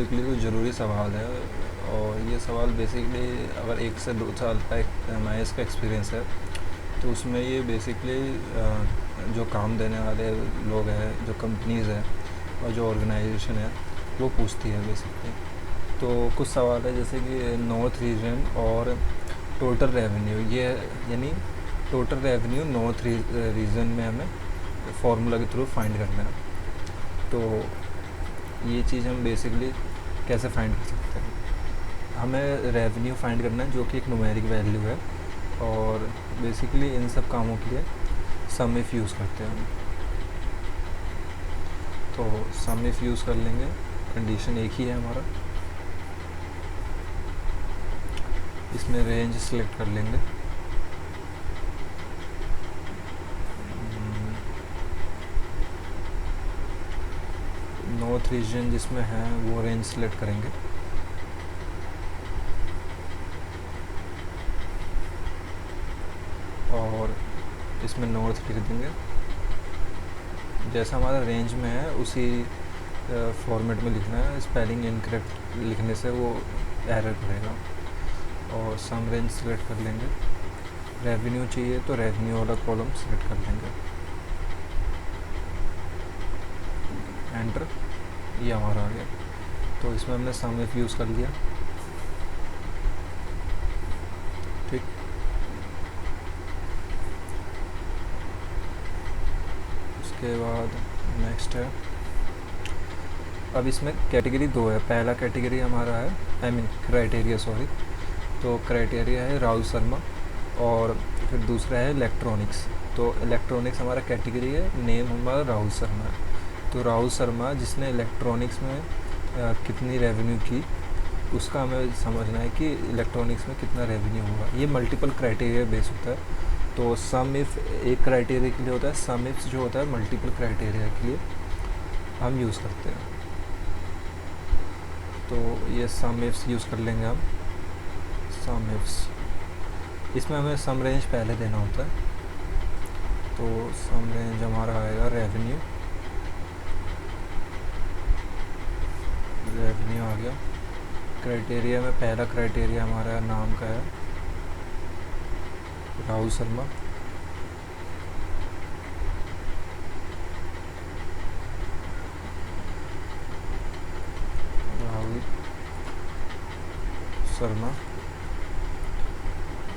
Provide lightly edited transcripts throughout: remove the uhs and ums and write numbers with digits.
के लिए तो ज़रूरी सवाल है। और ये सवाल बेसिकली अगर 1 से 2 साल का एमआईएस का एक्सपीरियंस है तो उसमें ये बेसिकली जो काम देने वाले लोग हैं, जो कंपनीज़ हैं और जो ऑर्गेनाइजेशन है वो पूछती है बेसिकली। तो कुछ सवाल है जैसे कि नॉर्थ रीजन और टोटल रेवेन्यू, ये यानी टोटल रेवेन्यू नॉर्थ रीजन में हमें फार्मूला के थ्रू फाइंड करना है। तो ये चीज़ हम बेसिकली कैसे फाइंड कर सकते हैं? हमें रेवेन्यू फाइंड करना है जो कि एक न्यूमेरिक वैल्यू है, और बेसिकली इन सब कामों के लिए सम इफ यूज़ करते हैं हम। तो सम इफ यूज़ कर लेंगे, कंडीशन एक ही है हमारा। इसमें रेंज सिलेक्ट कर लेंगे। नॉर्थ रीजन जिसमें है वो रेंज सिलेक्ट करेंगे। और इसमें नॉर्थ लिख देंगे। जैसा हमारा रेंज में है उसी फॉर्मेट में लिखना है। स्पेलिंग इनकरेक्ट लिखने से वो एरर करेगा। और सम रेंज सिलेक्ट कर लेंगे। रेवेन्यू चाहिए तो रेवेन्यू वाला कॉलम सिलेक्ट कर लेंगे। एंटर, ये हमारा आ गया। तो इसमें हमने सम इफ यूज़ कर लिया। ठीक, उसके बाद नेक्स्ट है। अब इसमें कैटेगरी 2 है। पहला कैटेगरी हमारा है क्राइटेरिया, सॉरी। तो क्राइटेरिया है राहुल शर्मा, और फिर दूसरा है इलेक्ट्रॉनिक्स। तो इलेक्ट्रॉनिक्स हमारा कैटेगरी है, नेम हमारा राहुल शर्मा है। तो राहुल शर्मा जिसने इलेक्ट्रॉनिक्स में कितनी रेवेन्यू की, उसका हमें समझना है कि इलेक्ट्रॉनिक्स में कितना रेवेन्यू हुआ। ये मल्टीपल क्राइटेरिया बेस होता है। तो सम इफ एक क्राइटेरिया के लिए होता है, सम इफ जो होता है मल्टीपल क्राइटेरिया के लिए हम यूज़ करते हैं। तो ये सम इफ्स यूज़ कर लेंगे हम। सम इफ्स, इसमें हमें सम रेंज पहले देना होता है। तो सम रेंज हमारा आएगा रेवेन्यू। रेवेन्यू आ गया। क्राइटेरिया में पहला क्राइटेरिया हमारा नाम का है राहुल शर्मा। राहुल शर्मा।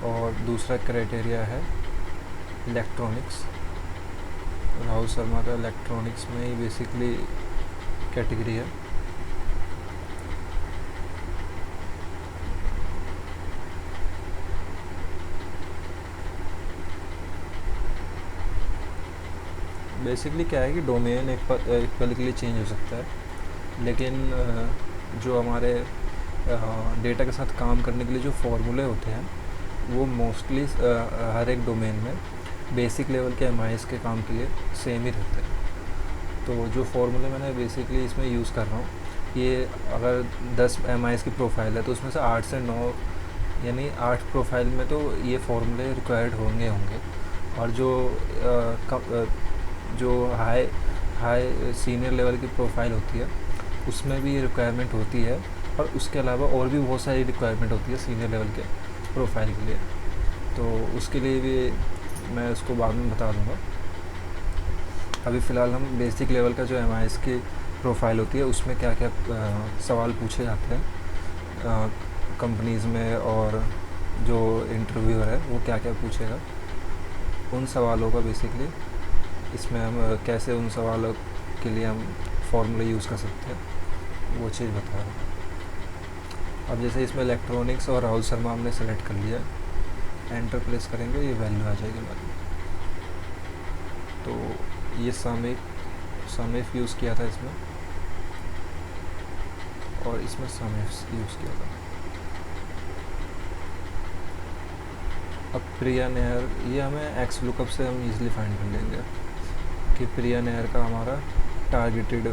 और दूसरा क्राइटेरिया है इलेक्ट्रॉनिक्स। राहुल शर्मा का इलेक्ट्रॉनिक्स में ही बेसिकली कैटेगरी है। बेसिकली क्या है कि डोमेन एक पल के लिए चेंज हो सकता है, लेकिन जो हमारे डेटा के साथ काम करने के लिए जो फॉर्मूले होते हैं वो मोस्टली हर एक डोमेन में बेसिक लेवल के एमआईएस के काम के लिए सेम ही रहते हैं। तो जो फॉर्मूले मैंने बेसिकली इसमें यूज़ कर रहा हूँ, ये अगर 10 एमआईएस की प्रोफाइल है तो उसमें से 8 से 9 यानी 8 प्रोफाइल में तो ये फॉर्मूले रिक्वायर्ड होंगे। और जो हाई सीनियर लेवल की प्रोफाइल होती है उसमें भी ये रिक्वायरमेंट होती है, और उसके अलावा और भी बहुत सारी रिक्वायरमेंट होती है सीनियर लेवल के प्रोफाइल के लिए। तो उसके लिए भी मैं उसको बाद में बता दूंगा। अभी फ़िलहाल हम बेसिक लेवल का जो एमआईएस की प्रोफाइल होती है उसमें क्या क्या सवाल पूछे जाते हैं कंपनीज़ में, और जो इंटरव्यूअर है वो क्या क्या पूछेगा, उन सवालों का बेसिकली इसमें हम कैसे उन सवालों के लिए हम फॉर्मूला यूज़ कर सकते हैं वो चीज़ बता रहा हूँ। अब जैसे इसमें इलेक्ट्रॉनिक्स और राहुल शर्मा हमने सेलेक्ट कर लिया, एंटर प्रेस करेंगे, ये वैल्यू आ जाएगी हमारी। तो ये सम इफ यूज़ किया था इसमें, और इसमें सम इफ यूज़ किया था। अब प्रिया नेहर, ये हमें एक्स लुकअप से हम इजीली फाइंड कर लेंगे कि प्रिया नेहर का हमारा टारगेटेड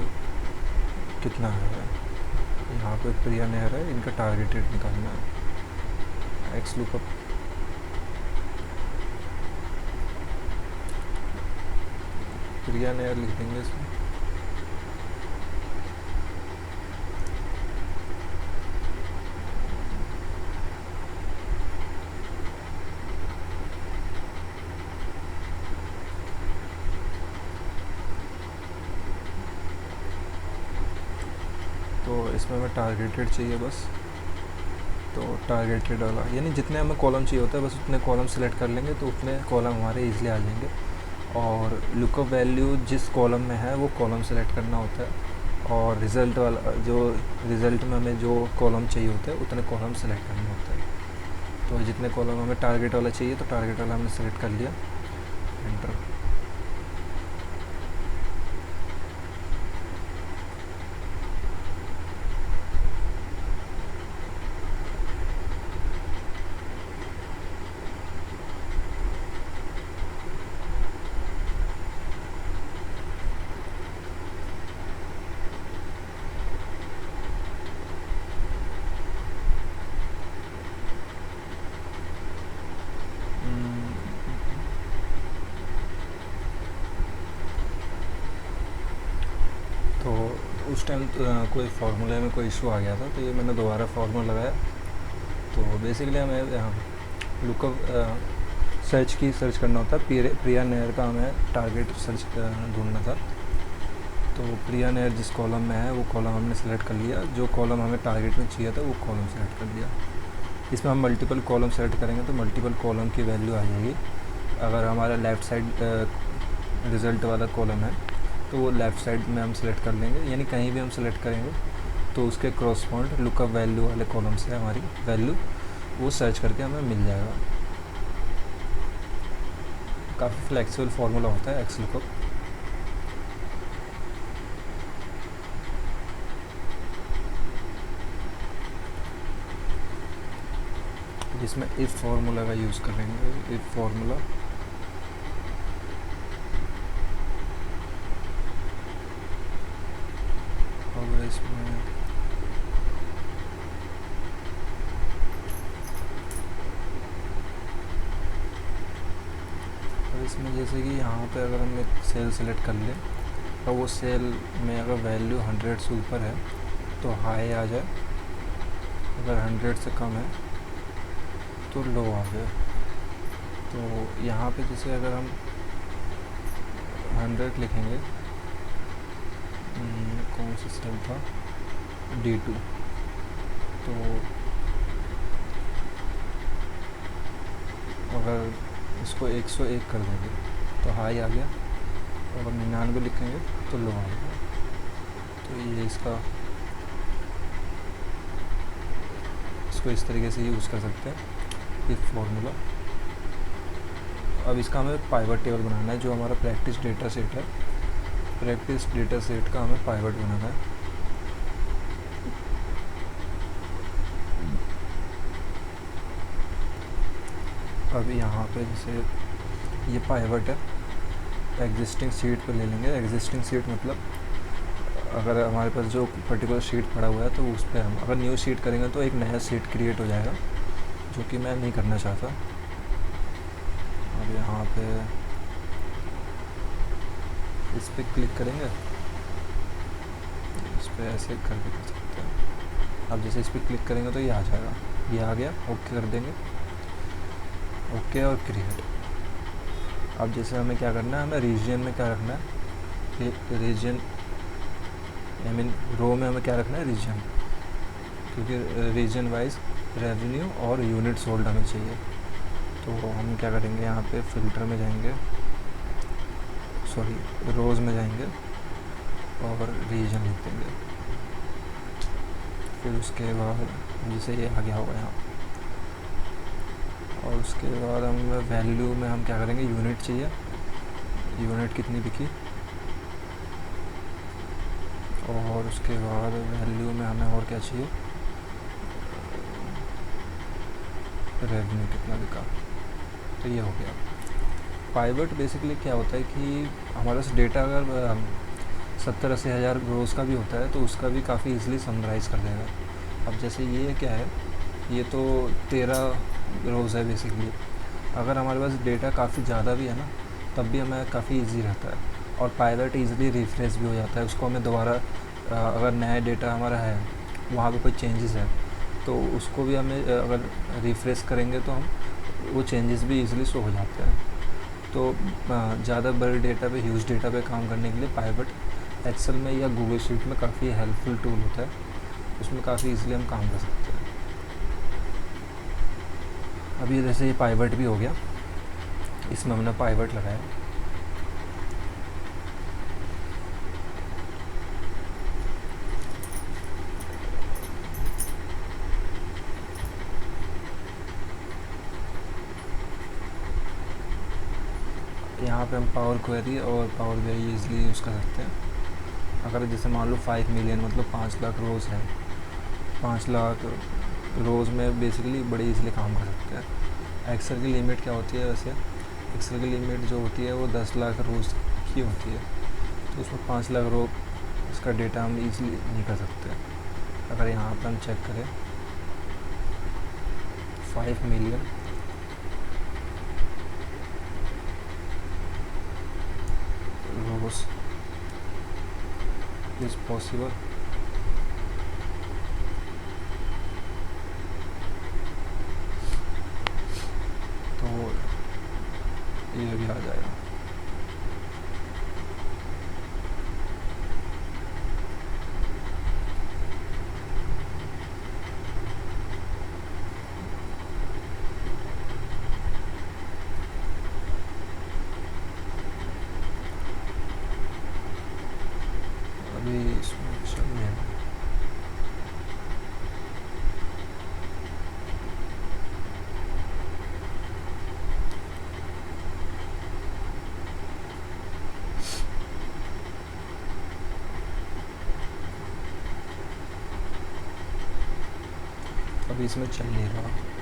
कितना है। यहाँ पे प्रिया नेहर है, इनका टारगेटेड निकालना है। एक्स लुकअप प्रिया नेहर लिख देंगे इसमें। तो इसमें हमें टारगेटेड चाहिए बस। तो टारगेटेड वाला यानी जितने हमें कॉलम चाहिए होता है बस उतने कॉलम सेलेक्ट कर लेंगे तो उतने कॉलम हमारे ईजिली आ जाएंगे। और लुकअप वैल्यू जिस कॉलम में है वो कॉलम सेलेक्ट करना होता है, और रिज़ल्ट वाला जो रिज़ल्ट में हमें जो कॉलम चाहिए होता है उतने कॉलम सेलेक्ट करना होता है। तो जितने कॉलम हमें टारगेट वाला चाहिए तो टारगेट वाला हमने सेलेक्ट कर लिया, एंटर। तो उस टाइम कोई फार्मूले में कोई इशू आ गया था, तो ये मैंने दोबारा फार्मूला लगाया। तो बेसिकली हमें लुकअप सर्च करना होता है। प्रिया नायर का हमें टारगेट सर्च ढूंढना था। तो प्रिया नायर जिस कॉलम में है वो कॉलम हमने सेलेक्ट कर लिया, जो कॉलम हमें टारगेट में चाहिए था वो कॉलम सेलेक्ट कर लिया। इसमें हम मल्टीपल कॉलम सेलेक्ट करेंगे तो मल्टीपल कॉलम की वैल्यू आ जाएगी। अगर हमारा लेफ़्ट साइड रिज़ल्ट वाला कॉलम है तो वो लेफ़्ट साइड में हम सेलेक्ट कर लेंगे, यानी कहीं भी हम सेलेक्ट करेंगे तो उसके क्रॉसपॉइंट लुकअप वैल्यू वाले कॉलम से हमारी वैल्यू वो सर्च करके हमें मिल जाएगा। काफ़ी फ्लेक्सिबल फार्मूला होता है एक्स लुकअप। जिसमें इफ फार्मूला का यूज़ करेंगे। इफ फार्मूला और इसमें जैसे कि यहाँ पे अगर हम एक सेल सेलेक्ट कर लें और वो सेल में अगर वैल्यू 100 से ऊपर है तो हाई आ जाए, अगर 100 से कम है तो लो आ जाए। तो यहाँ पे जैसे अगर हम 100 लिखेंगे, कौन सा सेल था, D2, तो अगर इसको 101 कर देंगे तो हाई आ गया, और 99 लिखेंगे तो लो आ गया। तो ये इसको इस तरीके से यूज़ कर सकते हैं इफ फार्मूला। अब इसका हमें पाइवट टेबल बनाना है, जो हमारा प्रैक्टिस डेटा सेट है, प्रैक्टिस डेटा सेट का हमें पाइवट बनाना है। अब यहाँ पे जैसे ये पाइवट है, एग्जिस्टिंग शीट पे ले लेंगे। एग्जिस्टिंग शीट मतलब अगर हमारे पास जो पर्टिकुलर शीट पड़ा हुआ है तो उस पर हम अगर न्यू शीट करेंगे तो एक नया शीट क्रिएट हो जाएगा, जो कि मैं नहीं करना चाहता। अब यहाँ पे इस पर क्लिक करेंगे, इस पर ऐसे करके कर सकते हैं। अब जैसे इस पर क्लिक करेंगे तो ये आ जाएगा, ये आ गया, ओके कर देंगे, ओके और क्रिएट। अब जैसे हमें क्या करना है, हमें रीजन में क्या रखना है, रीजन आई मीन रो में हमें क्या रखना है, रीजन, क्योंकि रीजन वाइज रेवेन्यू और यूनिट सोल्ड हमें चाहिए। तो हम क्या करेंगे, यहाँ पे फिल्टर में जाएंगे, सॉरी रोज़ में जाएंगे और रीजन लिख देंगे। फिर उसके बाद जैसे ये आ गया होगा यहाँ, और उसके बाद हम वैल्यू में हम क्या करेंगे, यूनिट चाहिए, यूनिट कितनी बिकी, और उसके बाद वैल्यू में हमें और क्या चाहिए, रेवेन्यू कितना बिका। तो ये हो गया। पाइवट बेसिकली क्या होता है कि हमारे पास डेटा अगर 70-80 हज़ार रोज़ का भी होता है तो उसका भी काफ़ी इजीली समराइज़ कर देगा। अब जैसे ये क्या है, ये तो 13 रोज़ है बेसिकली। अगर हमारे पास डेटा काफ़ी ज़्यादा भी है ना, तब भी हमें काफ़ी इजी रहता है, और पाइवट ईज़िली रिफ्रेश भी हो जाता है। उसको हमें दोबारा अगर नया डेटा हमारा है, वहाँ पे कोई चेंजेस है, तो उसको भी हमें अगर रिफ्रेश करेंगे तो हम वो चेंजेस भी इजीली शो हो जाते हैं। तो ज़्यादा बड़े डेटा पे, ह्यूज डेटा पे काम करने के लिए पाइवट एक्सेल में या गूगल शीट में काफ़ी हेल्पफुल टूल होता है, उसमें काफ़ी इजीली हम काम कर सकते हैं। अभी जैसे ये पाइवट भी हो गया, इसमें हमने पाइवट लगाया, यहाँ पे हम पावर क्वेरी और पावर बीआई ईजिली यूज़ कर सकते हैं। अगर जैसे मान लो 5 मिलियन मतलब 5 लाख रोज़ है, 5 लाख रोज़ में बेसिकली बड़े ईजिली काम कर सकते हैं। एक्सेल की लिमिट क्या होती है वैसे? एक्सेल की लिमिट जो होती है वो 10 लाख रोज़ की होती है, तो उसमें 5 लाख रो इसका डेटा हम ईजिली नहीं कर सकते। अगर यहाँ पर हम चेक करें 5 मिलियन रोज़ इज़ पॉसिबल, तो ये भी आ जाएगा। अभी इसमें चलिए अभी इसमें चल नहीं रहा।